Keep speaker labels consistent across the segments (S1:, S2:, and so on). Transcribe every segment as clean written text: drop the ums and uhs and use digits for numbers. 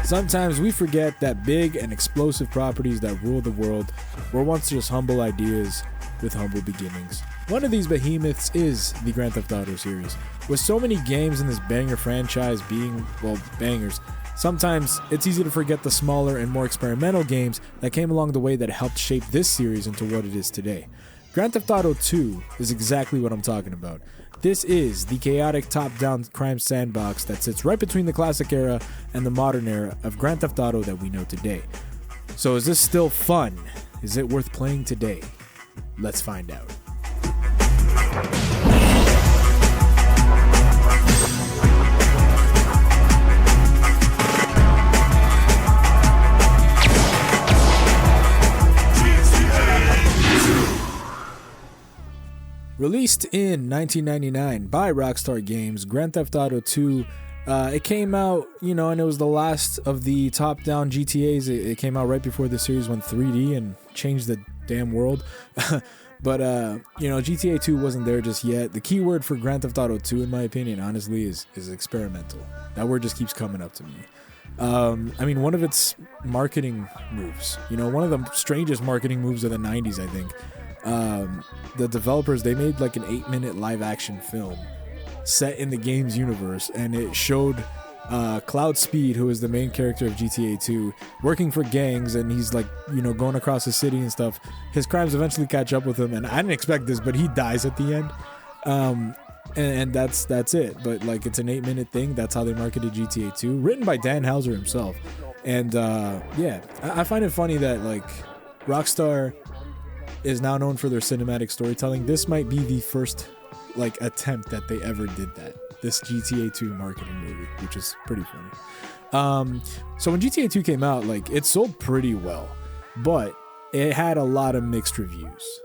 S1: Sometimes we forget that big and explosive properties that rule the world were once just humble ideas with humble beginnings. One of these behemoths is the Grand Theft Auto series. With so many games in this banger franchise being, well, bangers, sometimes it's easy to forget the smaller and more experimental games that came along the way that helped shape this series into what it is today. Grand Theft Auto 2 is exactly what I'm talking about. This is the chaotic top-down crime sandbox that sits right between the classic era and the modern era of Grand Theft Auto that we know today. So is this still fun? Is it worth playing today? Let's find out. Released in 1999 by Rockstar Games, Grand Theft Auto 2, it came out, and it was the last of the top-down GTAs. It came out right before the series went 3D and changed the damn world. But, GTA 2 wasn't there just yet. The key word for Grand Theft Auto 2, in my opinion, honestly, is experimental. That word just keeps coming up to me. One of its marketing moves, one of the strangest marketing moves of the 90s, I think. The developers, they made like an 8-minute live action film set in the game's universe, and it showed Cloud Speed, who is the main character of GTA 2, working for gangs, and he's like, going across the city and stuff. His crimes eventually catch up with him, and I didn't expect this, but he dies at the end. And that's it. But like, it's an 8-minute thing. That's how they marketed GTA 2, written by Dan Houser himself. And I find it funny that like Rockstar is now known for their cinematic storytelling. This might be the first like attempt that they ever did that. This GTA 2 marketing movie, which is pretty funny. So when GTA 2 came out, like, it sold pretty well, but it had a lot of mixed reviews.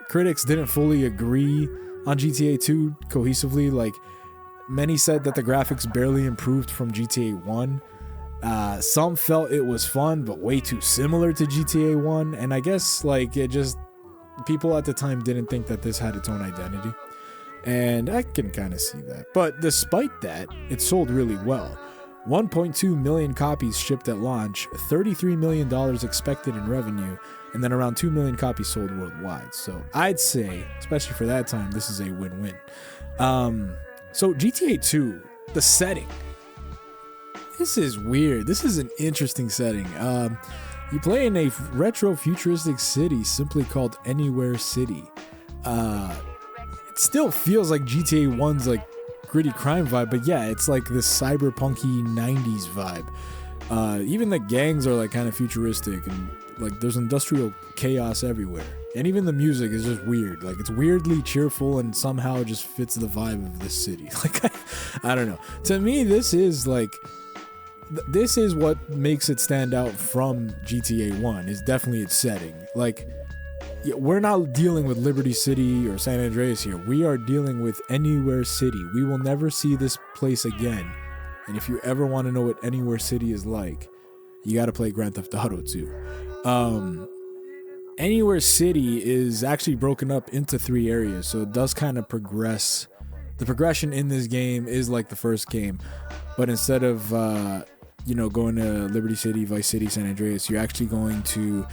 S1: Critics didn't fully agree on GTA 2 cohesively. Like, many said that the graphics barely improved from GTA 1. Some felt it was fun, but way too similar to GTA 1. And I guess, like, people at the time didn't think that this had its own identity. And I can kind of see that. But despite that, it sold really well. 1.2 million copies shipped at launch, $33 million expected in revenue, and then around 2 million copies sold worldwide. So I'd say, especially for that time, this is a win-win. So GTA 2, the setting. This is weird. This is an interesting setting. You play in a retro futuristic city simply called Anywhere City. It still feels like GTA 1's like gritty crime vibe, but yeah, it's like this cyberpunky 90s vibe. Even the gangs are like kind of futuristic, and like there's industrial chaos everywhere. And even the music is just weird. Like, it's weirdly cheerful and somehow just fits the vibe of this city. Like, I don't know. To me, this is what makes it stand out from GTA 1, is definitely its setting. Like, we're not dealing with Liberty City or San Andreas here. We are dealing with Anywhere City. We will never see this place again. And if you ever want to know what Anywhere City is like, you got to play Grand Theft Auto 2. Anywhere City is actually broken up into 3 areas, so it does kind of progress. The progression in this game is like the first game, but instead of going to Liberty City, Vice City, San Andreas, you're actually going to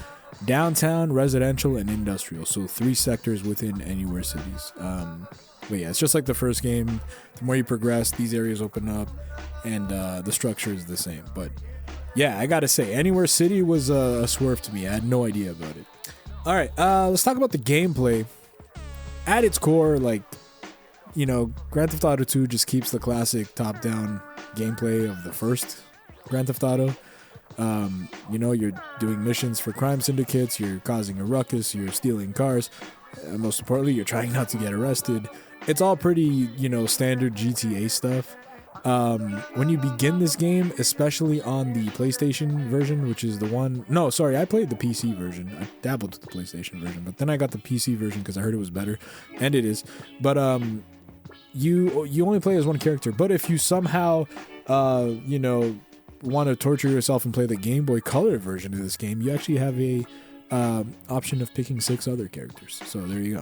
S1: downtown, residential, and industrial. So 3 sectors within Anywhere Cities. But yeah, it's just like the first game. The more you progress, these areas open up, and the structure is the same. But yeah, I gotta say, Anywhere City was a swerve to me. I had no idea about it. All right, let's talk about the gameplay. At its core, like, Grand Theft Auto 2 just keeps the classic top-down gameplay of the first Grand Theft Auto. You're doing missions for crime syndicates, you're causing a ruckus, you're stealing cars, most importantly, you're trying not to get arrested. It's all pretty, standard GTA stuff. When you begin this game, especially on the PlayStation version, which is the one... No, sorry, I played the PC version. I dabbled with the PlayStation version, but then I got the PC version because I heard it was better, and it is. But you only play as one character, but if you somehow, want to torture yourself and play the Game Boy Color version of this game, you actually have a option of picking 6 other characters. So there you go.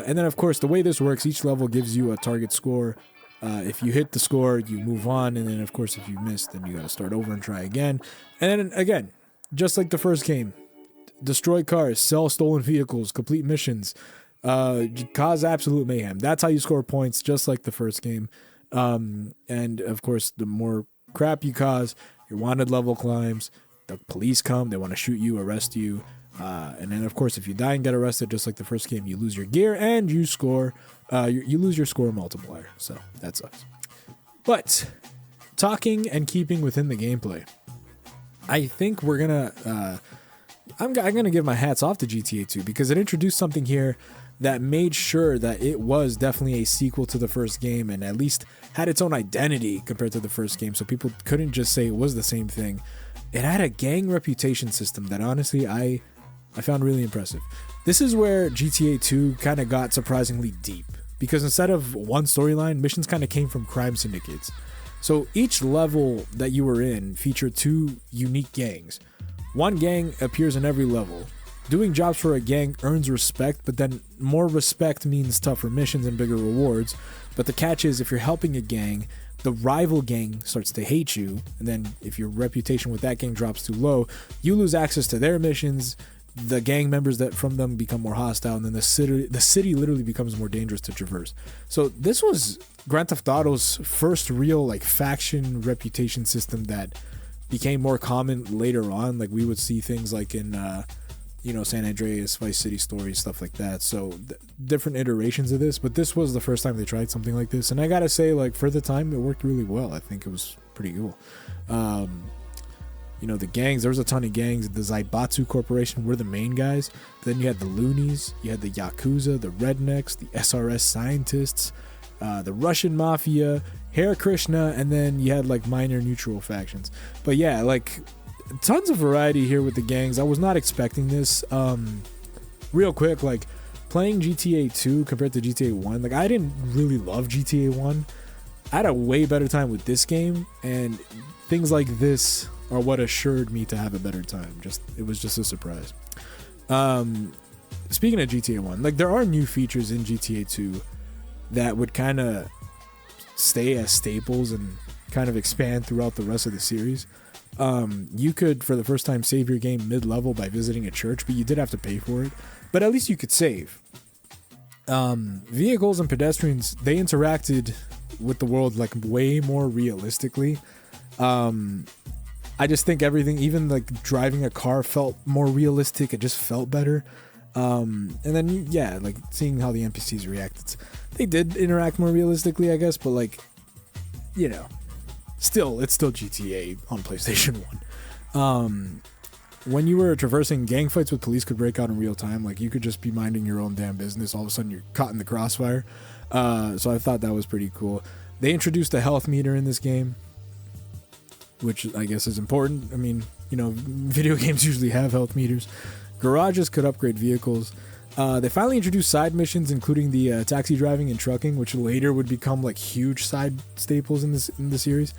S1: And then, of course, the way this works, each level gives you a target score, If you hit the score, you move on, and then of course if you miss, then you got to start over and try again. And then again, just like the first game, destroy cars, sell stolen vehicles, complete missions, cause absolute mayhem. That's how you score points, just like the first game. And of course, the more crap you cause, your wanted level climbs. The police come, they want to shoot you, arrest you. And then of course, if you die and get arrested, just like the first game, you lose your gear and you score. You lose your score multiplier. So that sucks. But talking and keeping within the gameplay, I think we're gonna. I'm gonna give my hats off to GTA 2 because it introduced something here that made sure that it was definitely a sequel to the first game and at least had its own identity compared to the first game, so people couldn't just say it was the same thing. It had a gang reputation system that honestly I found really impressive. This is where GTA 2 kind of got surprisingly deep, because instead of one storyline, missions kind of came from crime syndicates. So each level that you were in featured 2 unique gangs. One gang appears in every level. Doing jobs for a gang earns respect, but then more respect means tougher missions and bigger rewards. But the catch is, if you're helping a gang, the rival gang starts to hate you, and then if your reputation with that gang drops too low, you lose access to their missions. The gang members that from them become more hostile, and then the city literally becomes more dangerous to traverse. So this was Grand Theft Auto's first real like faction reputation system that became more common later on. Like we would see things like in San Andreas, Vice City Stories, stuff like that. So different iterations of this, but this was the first time they tried something like this, and I gotta say, like, for the time, it worked really well. I think it was pretty cool. The gangs, there was a ton of gangs. The Zaibatsu Corporation were the main guys. Then you had the Loonies, you had the Yakuza, the Rednecks, the SRS Scientists, the Russian Mafia, Hare Krishna, and then you had like minor neutral factions. But yeah, like tons of variety here with the gangs. I was not expecting this. Real quick, like playing GTA 2 compared to GTA 1, like I didn't really love GTA 1. I had a way better time with this game, and things like this are what assured me to have a better time. It was just a surprise. Speaking of GTA 1, like there are new features in GTA 2 that would kind of stay as staples and kind of expand throughout the rest of the series. You could, for the first time, save your game mid-level by visiting a church, but you did have to pay for it. But at least you could save. Vehicles and pedestrians, they interacted with the world like way more realistically. I just think everything, even like driving a car, felt more realistic. It just felt better. And then, yeah, like seeing how the NPCs react, they did interact more realistically, I guess, but like, it's still GTA on PlayStation 1. When you were traversing, gang fights with police could break out in real time. Like you could just be minding your own damn business. All of a sudden you're caught in the crossfire. So I thought that was pretty cool. They introduced a health meter in this game, which I guess is important. I mean, video games usually have health meters. Garages could upgrade vehicles. They finally introduced side missions, including the taxi driving and trucking, which later would become like huge side staples in the series.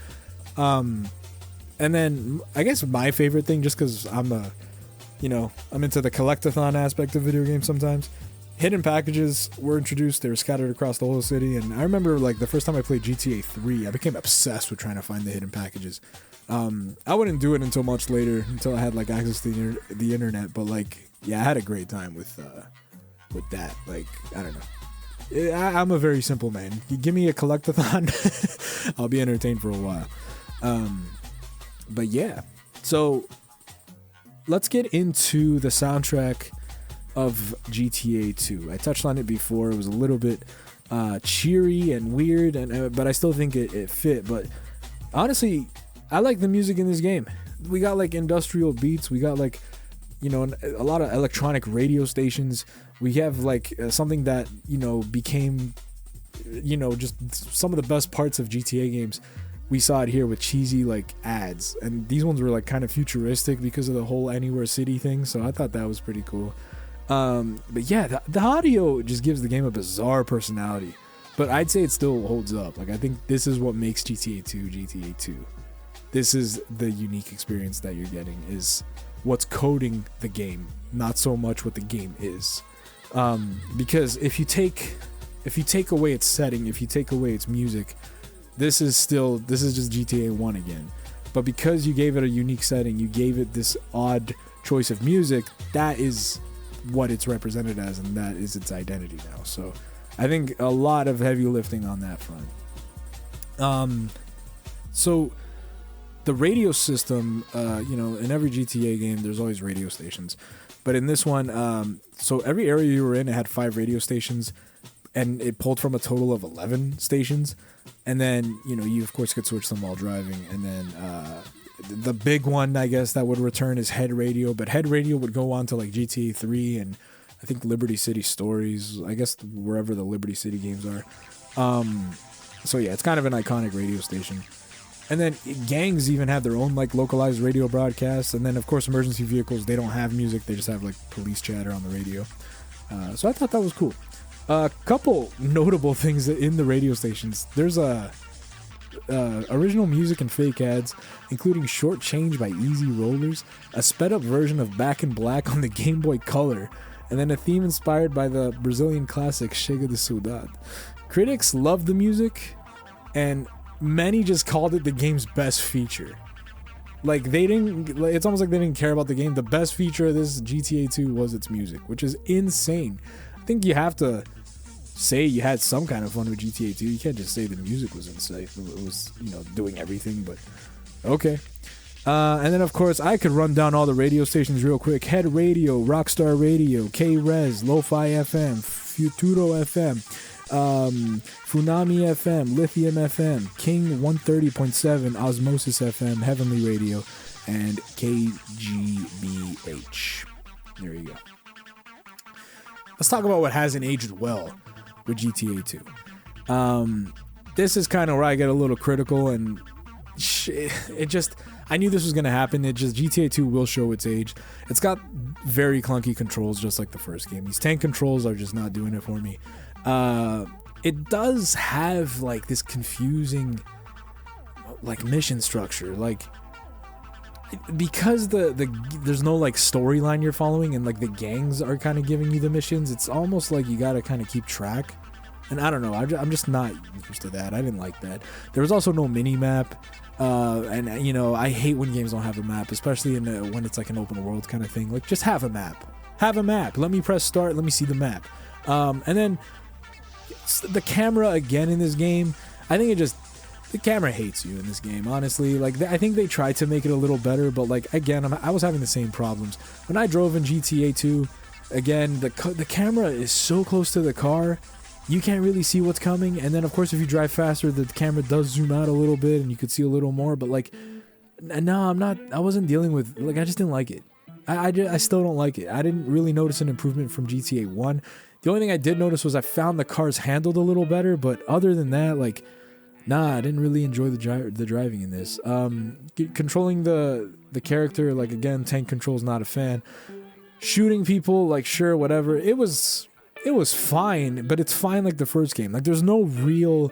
S1: And then I guess my favorite thing, just because I'm into the collectathon aspect of video games sometimes. Hidden packages were introduced. They were scattered across the whole city. And I remember like the first time I played GTA 3, I became obsessed with trying to find the hidden packages. I wouldn't do it until much later, until I had like access to the internet. But like, yeah, I had a great time with that. Like, I don't know. I'm a very simple man. You give me a collectathon, I'll be entertained for a while. But yeah, so let's get into the soundtrack of GTA 2. I touched on it before. It was a little bit cheery and weird, but I still think it fit. But honestly, I like the music in this game. We got like industrial beats. We got like, a lot of electronic radio stations. We have like something that, became, just some of the best parts of GTA games. We saw it here with cheesy like ads, and these ones were like kind of futuristic because of the whole Anywhere City thing. So I thought that was pretty cool. But yeah, the audio just gives the game a bizarre personality, but I'd say it still holds up. Like I think this is what makes GTA 2 GTA 2. This is the unique experience that you're getting, is what's coding the game, not so much what the game is. Because if you take if you take away its setting, if you take away its music, this is just GTA 1 again. But because you gave it a unique setting, you gave it this odd choice of music, that is what it's represented as, and that is its identity now. So I think a lot of heavy lifting on that front. So the radio system, in every GTA game, there's always radio stations. But in this one, so every area you were in, it had 5 radio stations, and it pulled from a total of 11 stations. And then, you of course could switch them while driving. And then the big one, I guess, that would return is head radio. But head radio would go on to like GTA 3 and I think Liberty City Stories, I guess wherever the Liberty City games are. So yeah, it's kind of an iconic radio station. And then gangs even have their own like localized radio broadcasts. And then of course emergency vehicles, they don't have music, they just have like police chatter on the radio. So I thought that was cool. A couple notable things in the radio stations. There's original music and fake ads, including Short Change by Easy Rollers, a sped up version of Back in Black on the Game Boy Color, and then a theme inspired by the Brazilian classic Chega de Saudade. Critics loved the music, and many just called it the game's best feature. Like, it's almost like they didn't care about the game. The best feature of this GTA 2 was its music, which is insane. I think you have to say you had some kind of fun with GTA 2. You can't just say the music was insane. It was, doing everything, but okay. And then, of course, I could run down all the radio stations real quick. Head Radio, Rockstar Radio, K-Rez, Lo-Fi FM, Futuro FM, Funami FM, Lithium FM, King 130.7, Osmosis FM, Heavenly Radio, and KGBH. There you go. Let's talk about what hasn't aged well with GTA 2. This is kind of where I get a little critical, and I knew this was going to happen. GTA 2 will show its age. It's got very clunky controls, just like the first game. These tank controls are just not doing it for me. It does have like this confusing like mission structure, like because there's no like storyline you're following, and like the gangs are kind of giving you the missions. It's almost like you gotta kind of keep track, and I don't know, I'm just not used to that. I didn't like that. There was also no mini map, and I hate when games don't have a map, especially when it's like an open world kind of thing. Like, just have a map. Let me press start, let me see the map. And then the camera again in this game, I think the camera hates you in this game, honestly. Like, I think they tried to make it a little better, but like, again, I was having the same problems. When I drove in GTA 2, again, the camera is so close to the car, you can't really see what's coming. And then, of course, if you drive faster, the camera does zoom out a little bit and you could see a little more. But like, no, I wasn't dealing with, like, I just didn't like it. I still don't like it. I didn't really notice an improvement from GTA 1. The only thing I did notice was I found the cars handled a little better, but other than that, like, nah, I didn't really enjoy the driving in this. Controlling the character, like, again, tank control's not a fan. Shooting people, like, sure, whatever. It was fine, but it's fine like the first game. Like, there's no real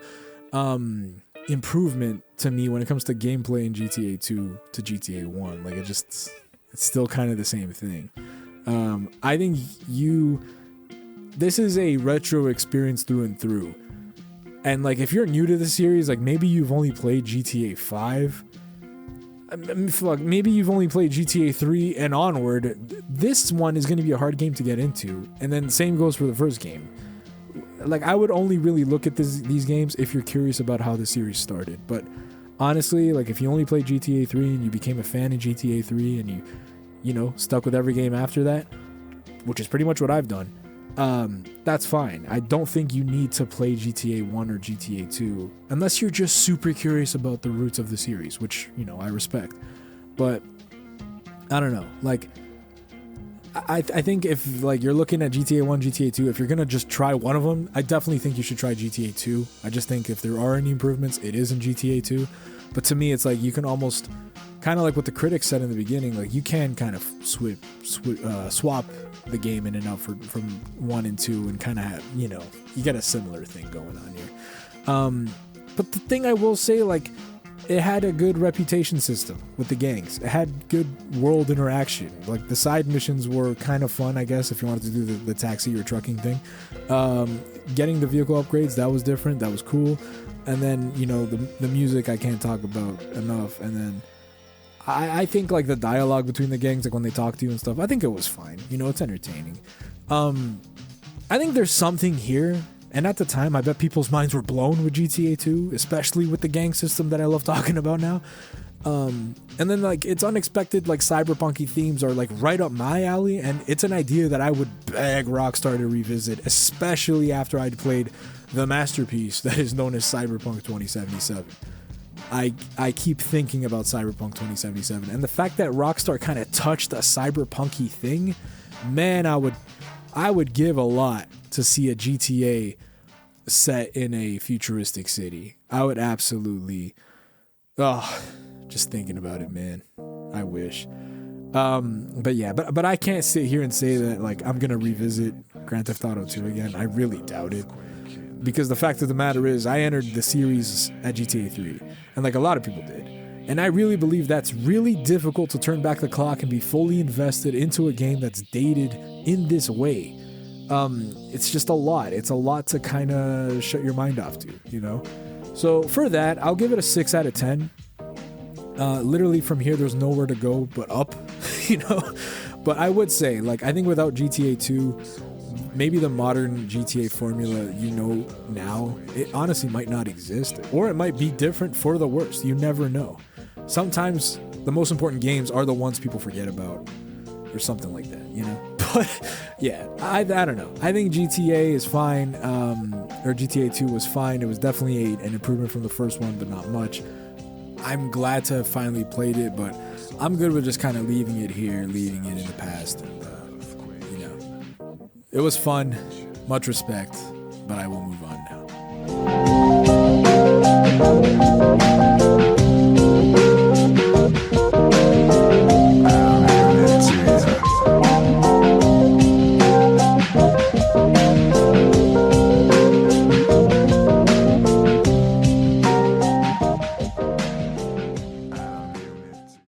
S1: improvement to me when it comes to gameplay in GTA 2 to GTA 1. Like, it's still kind of the same thing. I think this is a retro experience through and through. And like, if you're new to the series, like maybe you've only played GTA 5, maybe you've only played GTA 3 and onward, this one is going to be a hard game to get into. And then the same goes for the first game. Like, I would only really look at these games if you're curious about how the series started. But honestly, like, if you only played GTA 3 and you became a fan of GTA 3 and you stuck with every game after that, which is pretty much what I've done, that's fine. I don't think you need to play GTA 1 or GTA 2 unless you're just super curious about the roots of the series, which, I respect. But I don't know, like, I think if like you're looking at GTA 1, GTA 2, if you're gonna just try one of them, I definitely think you should try GTA 2. I just think if there are any improvements, it is in GTA 2. But to me, it's like you can almost, kind of like what the critics said in the beginning, like you can kind of swap the game in and out from 1 and 2 and kind of have, you get a similar thing going on here. But the thing I will say, like, it had a good reputation system with the gangs. It had good world interaction. Like the side missions were kind of fun, I guess, if you wanted to do the taxi or trucking thing. Getting the vehicle upgrades, that was different. That was cool. And then, you know, the music I can't talk about enough. And then I think like the dialogue between the gangs, like when they talk to you and stuff, I think it was fine. You know, it's entertaining. I think there's something here. And at the time, I bet people's minds were blown with GTA 2, especially with the gang system that I love talking about now. And then like it's unexpected, like cyberpunky themes are like right up my alley, and it's an idea that I would beg Rockstar to revisit, especially after I'd played the masterpiece that is known as Cyberpunk 2077. I keep thinking about Cyberpunk 2077, and the fact that Rockstar kind of touched a cyberpunky thing, man, I would give a lot to see a GTA set in a futuristic city. I would absolutely, just thinking about it, man, I wish. But yeah, but I can't sit here and say that like I'm gonna revisit Grand Theft Auto 2 again. I really doubt it, because the fact of the matter is I entered the series at GTA 3, and like a lot of people did, and I really believe that's really difficult to turn back the clock and be fully invested into a game that's dated in this way. It's just a lot. It's a lot to kind of shut your mind off to, you know? So for that, I'll give it a 6 out of 10. Literally from here, there's nowhere to go but up, you know? But I would say, like, I think without GTA 2, maybe the modern GTA formula, you know, now, it honestly might not exist. Or it might be different for the worst. You never know. Sometimes the most important games are the ones people forget about, or something like that, you know? But yeah, I don't know. I think GTA is fine, or GTA 2 was fine. It was definitely an improvement from the first one, but not much. I'm glad to have finally played it, but I'm good with just kind of leaving it here, leaving it in the past. And, you know, it was fun, much respect, but I will move on now.